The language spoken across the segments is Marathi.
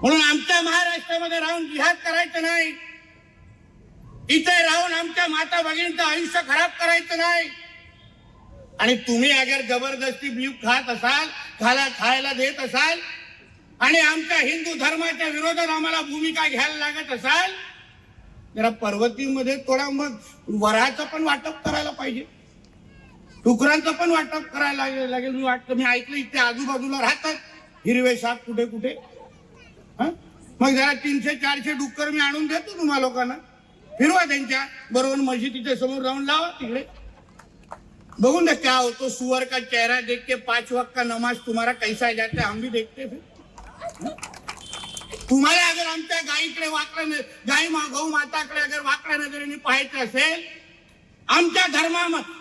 म्हणून आमच्या महाराष्ट्रामध्ये राहून जिहाद करायचं नाही, इथे राहून आमच्या माता भगिनींचं आयुष्य खराब करायचं नाही। आणि तुम्ही अगर जबरदस्ती बीफ खात असाल, खायला देत असाल आणि आमच्या हिंदू धर्माच्या विरोधात आम्हाला भूमिका घ्यायला लागत असाल, जरा पर्वतीमध्ये थोडा मग वराचं पण वाटप करायला पाहिजे, डुकरांचं पण वाटप करायला लागेल। मी वाटतं, मी ऐकलं इथे आजूबाजूला राहतात हिरवे साप कुठे कुठे, मग जरा 300-400 डुक्कर मी आणून देतो तुम्हा लोकांना, फिरवा त्यांच्या बरोबर मस्जिदीच्या समोर जाऊन लावा तिकडे, बघून ना क्या हो तो सुअर का चेहरा देख के 5 वक्त का नमाज तुम्हारा कैसा जाता है हम भी देखते फिर। तुम्हाला अगर आमच्या गायीकडे वाकड्या गौ माताकडे अगर वाकड्या नजरेने पाहायचं असेल, आमच्या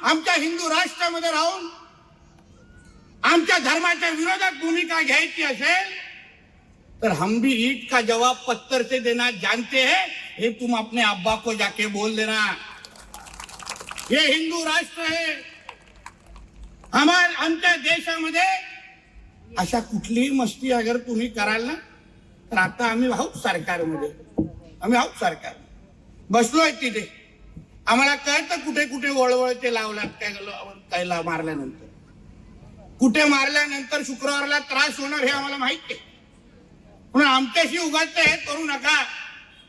आमच्या हिंदू राष्ट्रामध्ये राहून आमच्या धर्माच्या विरोधात भूमिका घ्यायची असेल, तर हम भी ईट का जवाब पत्थर से देना जानते हैं, ये तुम अपने अब्बा को जाके बोल देना। ये हिंदू राष्ट्र है, आमच्या देशामध्ये अशा कुठलीही मस्ती अगर तुम्ही कराल ना, तर आता आम्ही आहोत सरकारमध्ये, आम्ही आहोत सरकार बसलोय तिथे, आम्हाला कळतं कुठे कुठे वळवळते लावलात त्याला मारल्यानंतर, कुठे मारल्यानंतर शुक्रवारला त्रास होणार हे आम्हाला माहिती आहे, म्हणून आमच्याशी उगाच हे करू नका।